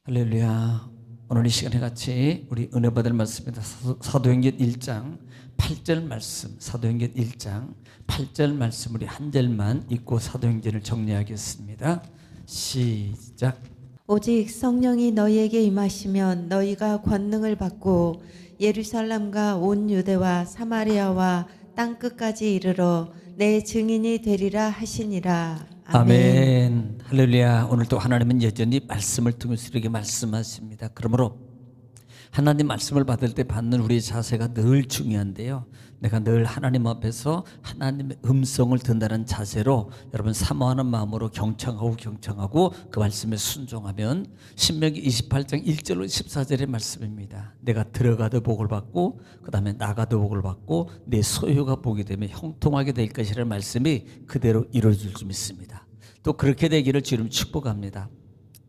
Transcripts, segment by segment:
할렐루야. 오늘 이 시간에 같이 우리 은혜 받을 말씀입니다. 사도행전 1장 8절 말씀, 사도행전 1장 8절 말씀 우리 한 절만 읽고 사도행전을 정리하겠습니다. 시작. 오직 성령이 너희에게 임하시면 너희가 권능을 받고 예루살렘과 온 유대와 사마리아와 땅 끝까지 이르러 내 증인이 되리라 하시니라. 아멘. 할렐루야. 오늘도 하나님은 여전히 말씀을 통해서 이렇게 말씀하십니다. 그러므로 하나님 말씀을 받을 때 받는 우리의 자세가 늘 중요한데요. 내가 늘 하나님 앞에서 하나님의 음성을 듣는다는 자세로 여러분 사모하는 마음으로 경청하고 그 말씀에 순종하면 신명기 28장 1절로 14절의 말씀입니다. 내가 들어가도 복을 받고 그 다음에 나가도 복을 받고 내 소유가 복이 되며 형통하게 될 것이라는 말씀이 그대로 이루어질 줄 믿습니다. 또 그렇게 되기를 주님 축복합니다.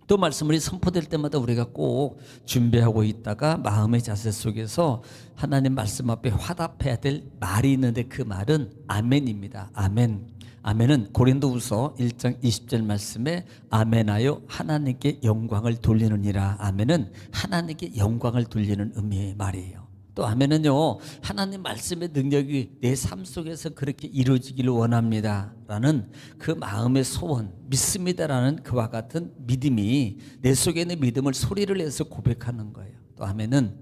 또 말씀이 선포될 때마다 우리가 꼭 준비하고 있다가 마음의 자세 속에서 하나님 말씀 앞에 화답해야 될 말이 있는데 그 말은 아멘입니다. 아멘. 아멘은 고린도후서 1장 20절 말씀에 아멘하여 하나님께 영광을 돌리느니라. 아멘은 하나님께 영광을 돌리는 의미의 말이에요. 또 아멘은요, 하나님 말씀의 능력이 내 삶 속에서 그렇게 이루어지기를 원합니다 라는 그 마음의 소원, 믿습니다라는 그와 같은 믿음이 내 속에 있는 믿음을 소리를 내서 고백하는 거예요. 또 아멘은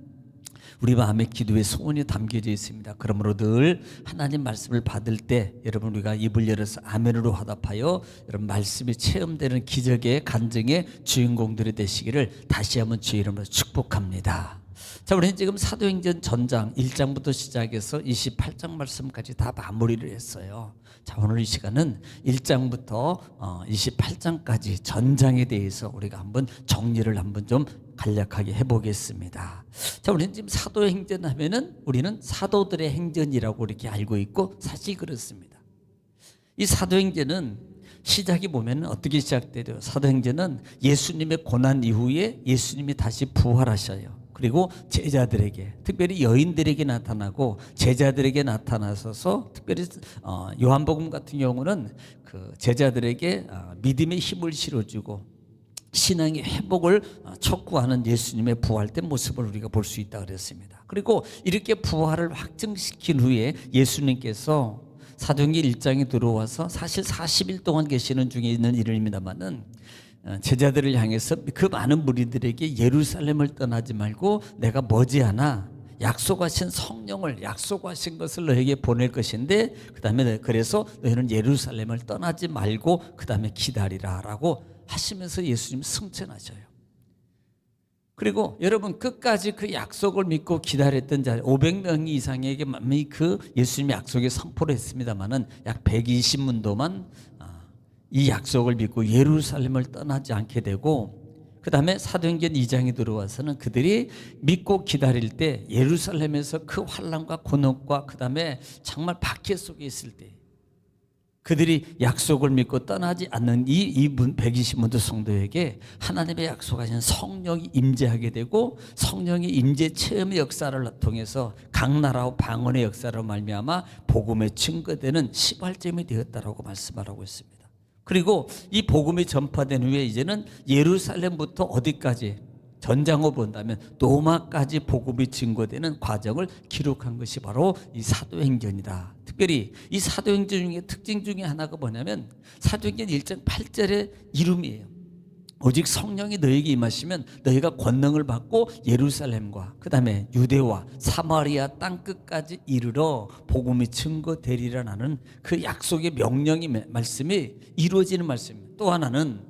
우리 마음의 기도의 소원이 담겨져 있습니다. 그러므로 늘 하나님 말씀을 받을 때 여러분 우리가 입을 열어서 아멘으로 화답하여 여러분 말씀이 체험되는 기적의 간증의 주인공들이 되시기를 다시 한번 주의 이름으로 축복합니다. 자, 우리는 지금 사도행전 전장 1장부터 시작해서 28장 말씀까지 다 마무리를 했어요. 자, 오늘 이 시간은 1장부터 28장까지 전장에 대해서 우리가 한번 정리를 한번 좀 간략하게 해보겠습니다. 자, 우리는 지금 사도행전 하면은 우리는 사도들의 행전이라고 이렇게 알고 있고 사실 그렇습니다. 이 사도행전은 시작이 보면 어떻게 시작돼요? 사도행전은 예수님의 고난 이후에 예수님이 다시 부활하셔요. 그리고 제자들에게, 특별히 여인들에게 나타나고 제자들에게 나타나셔서 특별히 요한복음 같은 경우는 그 제자들에게 믿음의 힘을 실어주고 신앙의 회복을 촉구하는 예수님의 부활된 모습을 우리가 볼 수 있다 그랬습니다. 그리고 이렇게 부활을 확증시킨 후에 예수님께서 사도행전 1장에 들어와서 사실 40일 동안 계시는 중에 있는 일입니다만은 제자들을 향해서 그 많은 무리들에게 예루살렘을 떠나지 말고 내가 머지않아 약속하신 성령을 약속하신 것을 너에게 보낼 것인데 그 다음에 그래서 너희는 예루살렘을 떠나지 말고 그 다음에 기다리라 라고 하시면서 예수님 승천하셔요. 그리고 여러분 끝까지 그 약속을 믿고 기다렸던 자 500명 이상에게 그 예수님의 약속에 선포를 했습니다마는 약 120문도만 이 약속을 믿고 예루살렘을 떠나지 않게 되고 그 다음에 사도행전 2장에 들어와서는 그들이 믿고 기다릴 때 예루살렘에서 그 환난과 곤혹과 그 다음에 정말 박해 속에 있을 때 그들이 약속을 믿고 떠나지 않는 이 120문도 성도에게 하나님의 약속하신 성령이 임재하게 되고 성령의 임재 체험의 역사를 통해서 각 나라와 방언의 역사로 말미암아 복음의 증거되는 시발점이 되었다라고 말씀하고 있습니다. 그리고 이 복음이 전파된 후에 이제는 예루살렘부터 어디까지 전장으로 본다면 로마까지 복음이 증거되는 과정을 기록한 것이 바로 이 사도행전이다. 특별히 이 사도행전 중에 특징 중에 하나가 뭐냐면 사도행전 1장 8절의 이름이에요. 오직 성령이 너에게 임하시면 너희가 권능을 받고 예루살렘과 그 다음에 유대와 사마리아 땅끝까지 이르러 복음이 증거되리라는 그 약속의 명령이 말씀이 이루어지는 말씀입니다. 또 하나는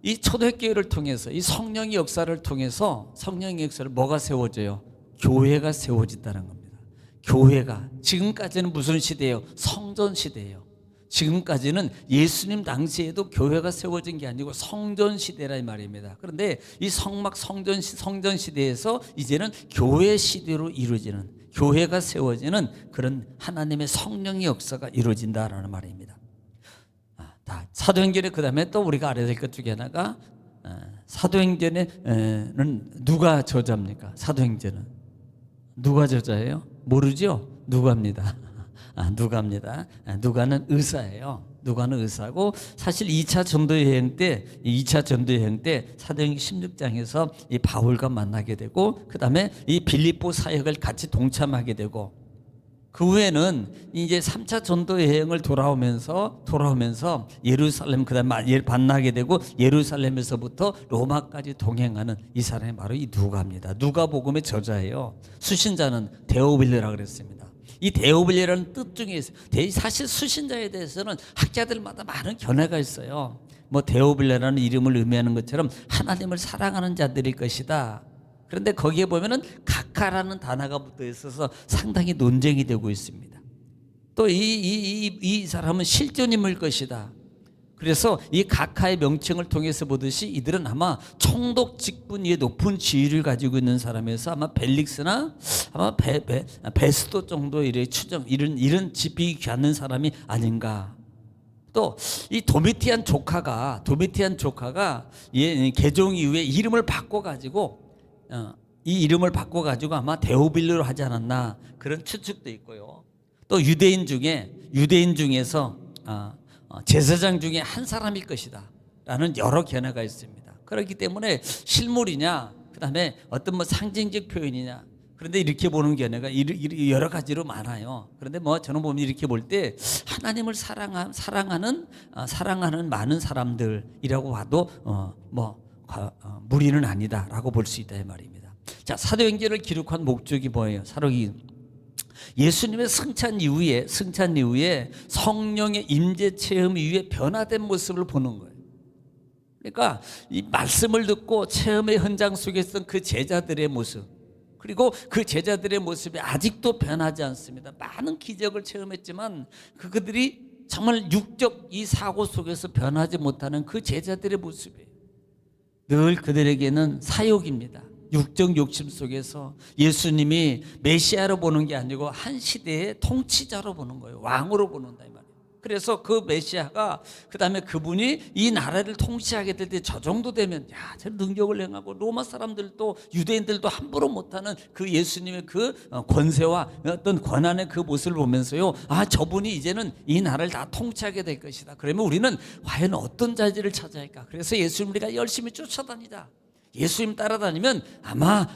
이 초대교회를 통해서 이 성령의 역사를 통해서 성령의 역사를 뭐가 세워져요? 교회가 세워진다는 겁니다. 교회가 지금까지는 무슨 시대예요? 성전 시대예요. 지금까지는 예수님 당시에도 교회가 세워진 게 아니고 성전 시대라 이 말입니다. 그런데 이 성전 시대에서 이제는 교회 시대로 이루어지는 교회가 세워지는 그런 하나님의 성령의 역사가 이루어진다라는 말입니다. 사도행전에 그 다음에 또 우리가 알아야 될 것 중에 하나가 사도행전에는 누가 저자입니까? 사도행전은 누가 저자예요? 모르죠? 누가입니다. 누가입니다. 누가는 의사예요. 누가는 의사고, 사실 2차 전도 여행 때 사도행전 16장에서 이 바울과 만나게 되고, 그다음에 이 빌립보 사역을 같이 동참하게 되고, 그 후에는 이제 3차 전도 여행을 돌아오면서 예루살렘 그다음에 만나게 되고, 예루살렘에서부터 로마까지 동행하는 이 사람이 바로 이 누가입니다. 누가복음의 저자예요. 수신자는 데오빌레라 그랬습니다. 이 데오빌레라는 뜻 중에 있어요. 사실 수신자에 대해서는 학자들마다 많은 견해가 있어요. 뭐 데오빌레라는 이름을 의미하는 것처럼 하나님을 사랑하는 자들일 것이다. 그런데 거기에 보면은 각하라는 단어가 붙어 있어서 상당히 논쟁이 되고 있습니다. 또 이 사람은 실존인물 것이다. 그래서 이 각하의 명칭을 통해서 보듯이 이들은 아마 총독 직분 위에 높은 지위를 가지고 있는 사람에서 아마 벨릭스나 아마 베스도 정도 이런 지식이 갖는 사람이 아닌가. 또 이 도미티안 조카가 개종 이후에 이름을 바꿔가지고 이 이름을 바꿔가지고 아마 데오빌로로 하지 않았나, 그런 추측도 있고요. 또 유대인 중에서 제사장 중에 한 사람일 것이다 라는 여러 견해가 있습니다. 그렇기 때문에 실물이냐, 그 다음에 어떤 뭐 상징적 표현이냐, 그런데 이렇게 보는 견해가 여러 가지로 많아요. 그런데 뭐 저는 보면 이렇게 볼 때 하나님을 사랑하는 많은 사람들이라고 봐도 무리는 아니다라고 볼 수 있다 이 말입니다. 자, 사도행전을 기록한 목적이 뭐예요? 예수님의 승천 이후에 성령의 임재 체험 이후에 변화된 모습을 보는 거예요. 그러니까 이 말씀을 듣고 체험의 현장 속에 있던 그 제자들의 모습, 그리고 그 제자들의 모습이 아직도 변하지 않습니다. 많은 기적을 체험했지만 그들이 정말 육적 이 사고 속에서 변하지 못하는 그 제자들의 모습이에요. 늘 그들에게는 사욕입니다. 육적 욕심 속에서 예수님이 메시아로 보는 게 아니고 한 시대의 통치자로 보는 거예요. 왕으로 보는다 이 말이에요. 그래서 그 메시아가, 그 다음에 그분이 이 나라를 통치하게 될 때 저 정도 되면 저 능력을 행하고 로마 사람들도 유대인들도 함부로 못하는 그 예수님의 그 권세와 어떤 권한의 그 모습을 보면서요, 저분이 이제는 이 나라를 다 통치하게 될 것이다. 그러면 우리는 과연 어떤 자질을 찾아야 할까? 그래서 예수님 우리가 열심히 쫓아다니다. 예수님 따라다니면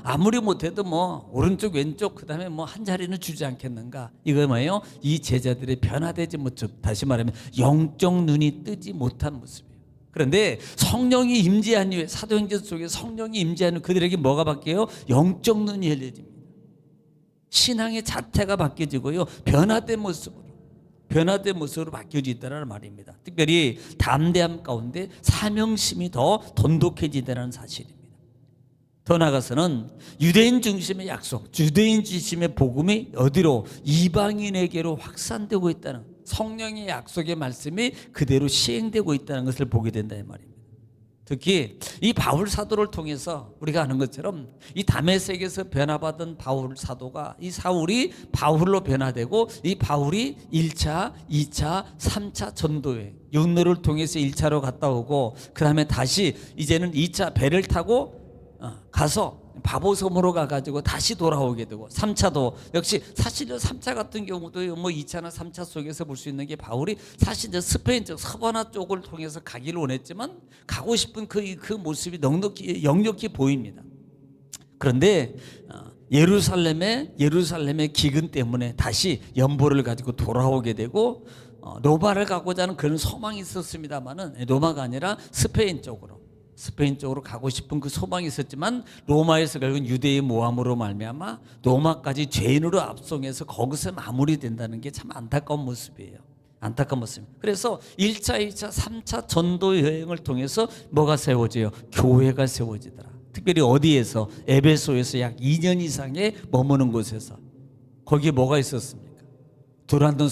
아무리 못해도 뭐 오른쪽 왼쪽 그 다음에 뭐 한 자리는 주지 않겠는가. 이거 뭐예요? 이 제자들의 변화되지 모습, 다시 말하면 영적 눈이 뜨지 못한 모습이에요. 그런데 성령이 임재한 이후에, 사도행전 속에 성령이 임재한 이후에 그들에게 뭐가 바뀌어요? 영적 눈이 열려집니다. 신앙의 자태가 바뀌어지고요, 변화된 모습으로 바뀌어지더라는 말입니다. 특별히 담대함 가운데 사명심이 더 돈독해지더라는 사실입니다. 더 나아가서는 유대인 중심의 약속, 유대인 중심의 복음이 어디로? 이방인에게로 확산되고 있다는, 성령의 약속의 말씀이 그대로 시행되고 있다는 것을 보게 된다 이 말입니다. 특히 이 바울 사도를 통해서 우리가 아는 것처럼 이 다메섹에서 변화받은 바울 사도가, 이 사울이 바울로 변화되고, 이 바울이 1차, 2차, 3차 전도회 육로를 통해서 1차로 갔다 오고, 그 다음에 다시 이제는 2차 배를 타고 가서 바보섬으로 가가지고 다시 돌아오게 되고, 3차도 역시 사실 3차 같은 경우도 뭐 2차나 3차 속에서 볼 수 있는 게, 바울이 사실 스페인 쪽 서바나 쪽을 통해서 가기를 원했지만 가고 싶은 그 모습이 역력히 보입니다. 그런데 예루살렘의 기근 때문에 다시 연보를 가지고 돌아오게 되고, 로마를 가고자 하는 그런 소망이 있었습니다만은, 로마가 아니라 스페인 쪽으로 가고 싶은 그 소망이 있었지만, 로마에서 결국 유대의 모함으로 말미암아 로마까지 죄인으로 압송해서 거기서 마무리된다는 게 참 안타까운 모습이에요. 그래서 1차, 2차, 3차 전도 여행을 통해서 뭐가 세워져요? 교회가 세워지더라. 특별히 어디에서? 에베소에서 약 2년 이상의 머무는 곳에서. 거기에 뭐가 있었습니까? 두란노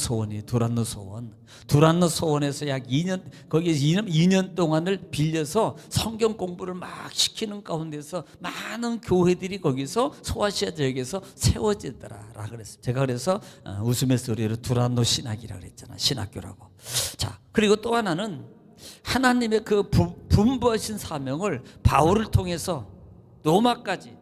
소원에서 약 2년, 거기에서 2년 동안을 빌려서 성경 공부를 막 시키는 가운데서 많은 교회들이 거기서 소아시아 지역에서 세워지더라 그랬어요. 제가 그래서 웃으면서 두란노 신학이라고 그랬잖아, 신학교라고. 자, 그리고 또 하나는 하나님의 그 분부하신 사명을 바울을 통해서 로마까지,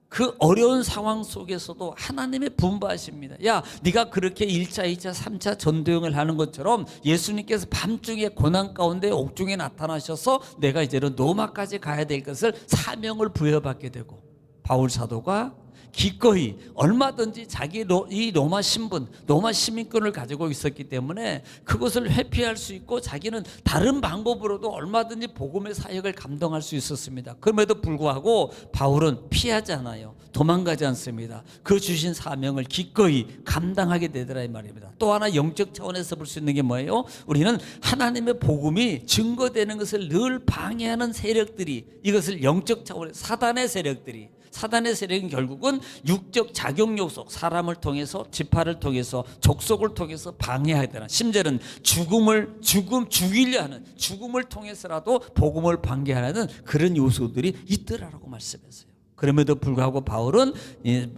그 어려운 상황 속에서도 하나님의 분부하십니다. 야, 네가 그렇게 1차, 2차, 3차 전도행을 하는 것처럼 예수님께서 밤중에 고난 가운데 옥중에 나타나셔서 내가 이제는 로마까지 가야 될 것을 사명을 부여받게 되고, 바울 사도가 기꺼이 얼마든지 자기 이 로마 신분, 로마 시민권을 가지고 있었기 때문에 그것을 회피할 수 있고 자기는 다른 방법으로도 얼마든지 복음의 사역을 감당할 수 있었습니다. 그럼에도 불구하고 바울은 피하지 않아요. 도망가지 않습니다. 그 주신 사명을 기꺼이 감당하게 되더라 이 말입니다. 또 하나 영적 차원에서 볼 수 있는 게 뭐예요? 우리는 하나님의 복음이 증거되는 것을 늘 방해하는 세력들이, 이것을 영적 차원의 사단의 세력은 결국은 육적 작용 요소, 사람을 통해서, 지파를 통해서, 족속을 통해서 방해하더라. 심지어는 죽이려 하는, 죽음을 통해서라도 복음을 방해하는 그런 요소들이 있더라라고 말씀했어요. 그럼에도 불구하고 바울은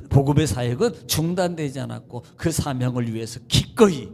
복음의 사역은 중단되지 않았고 그 사명을 위해서 기꺼이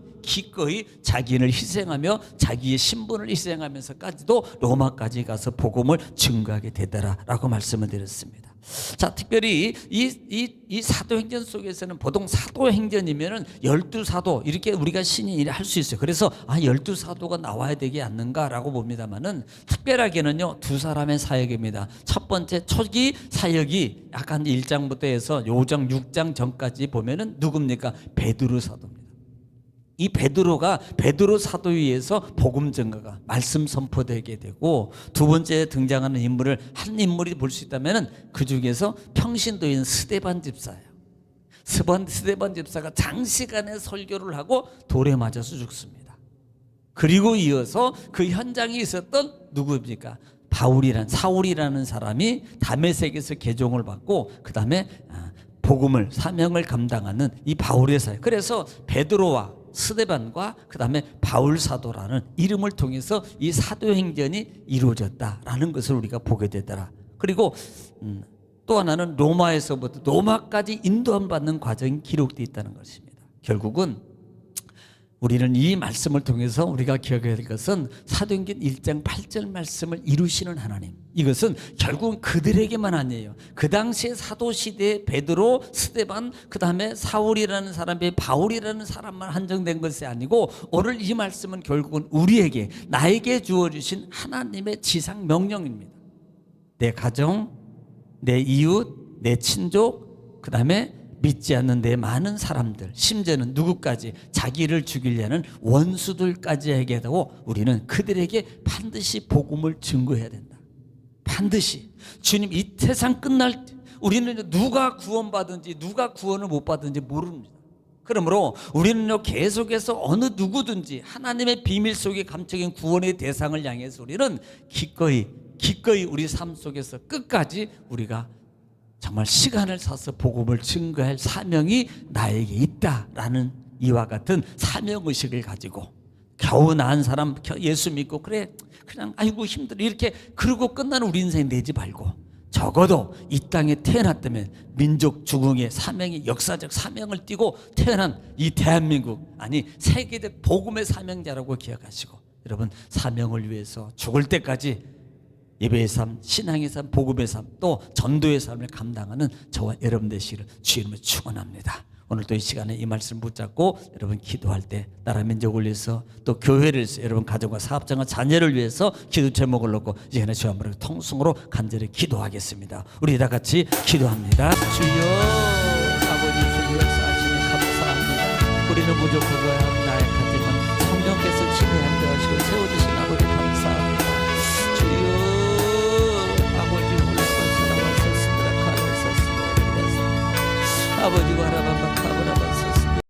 자기를 희생하며 자기의 신분을 희생하면서까지도 로마까지 가서 복음을 증거하게 되더라라고 말씀을 드렸습니다. 자, 특별히 이 사도행전 속에서는 보통 사도행전이면은 12사도 이렇게 우리가 신이 할 수 있어요. 그래서 12사도가 나와야 되지 않는가라고 봅니다만은 특별하게는요, 두 사람의 사역입니다. 첫 번째 초기 사역이 약간 1장부터 해서 5장 6장 전까지 보면은 누굽니까? 베드로 사도입니다. 이 베드로 사도에 의해서 복음 증거가, 말씀 선포되게 되고, 두 번째 등장하는 인물을 한 인물이 볼 수 있다면은 그 중에서 평신도인 스데반 집사예요. 스데반 집사가 장시간의 설교를 하고 돌에 맞아서 죽습니다. 그리고 이어서 그 현장에 있었던 누구입니까? 사울이라는 사람이 다메섹에서 개종을 받고 그 다음에 복음을, 사명을 감당하는 이 바울의 사역. 그래서 베드로와 스데반과 그 다음에 바울 사도라는 이름을 통해서 이 사도행전이 이루어졌다라는 것을 우리가 보게 되더라. 그리고 또 하나는 로마에서부터 로마까지 인도함 받는 과정이 기록되어 있다는 것입니다. 결국은 우리는 이 말씀을 통해서 우리가 기억해야 될 것은 사도행전 1장 8절 말씀을 이루시는 하나님, 이것은 결국은 그들에게만 아니에요. 그 당시에 사도시대에 베드로, 스데반, 그 다음에 사울이라는 사람이 바울이라는 사람만 한정된 것이 아니고 오늘 이 말씀은 결국은 우리에게, 나에게 주어주신 하나님의 지상 명령입니다. 내 가정, 내 이웃, 내 친족, 그 다음에 믿지 않는 내 많은 사람들, 심지어는 누구까지, 자기를 죽이려는 원수들까지 에게 되고 우리는 그들에게 반드시 복음을 증거해야 된다. 반드시. 주님 이 세상 끝날 때 우리는 누가 구원받은지 누가 구원을 못 받은지 모릅니다. 그러므로 우리는 계속해서 어느 누구든지 하나님의 비밀 속에 감춰진 구원의 대상을 향해서 우리는 기꺼이 우리 삶 속에서 끝까지 우리가 정말 시간을 써서 복음을 증거할 사명이 나에게 있다라는 이와 같은 사명의식을 가지고, 겨우 낳은 사람 예수 믿고 그냥 아이고 힘들어 이렇게 그러고 끝나는 우리 인생 내지 말고, 적어도 이 땅에 태어났다면 민족 중흥의 사명이, 역사적 사명을 띠고 태어난 이 대한민국, 아니 세계적 복음의 사명자라고 기억하시고, 여러분 사명을 위해서 죽을 때까지 예배의 삶, 신앙의 삶, 복음의 삶, 또 전도의 삶을 감당하는 저와 여러분 되시기를 주의 이름으로 축원합니다. 오늘 또 이 시간에 이 말씀 붙잡고 여러분 기도할 때 나라 민족을 위해서, 또 교회를 위해서, 여러분 가정과 사업장과 자녀를 위해서 기도 제목을 놓고 이 시간에 주여 한번 통성으로 간절히 기도하겠습니다. 우리 다 같이 기도합니다. 주여, 아버지 주여 역사하시니 감사합니다. 우리는 부족하고 나약하지만 성령께서 지배하여 하시고 세워주신 아버지 감사합니다. 주여, 아버지 바라밤바 카브라바스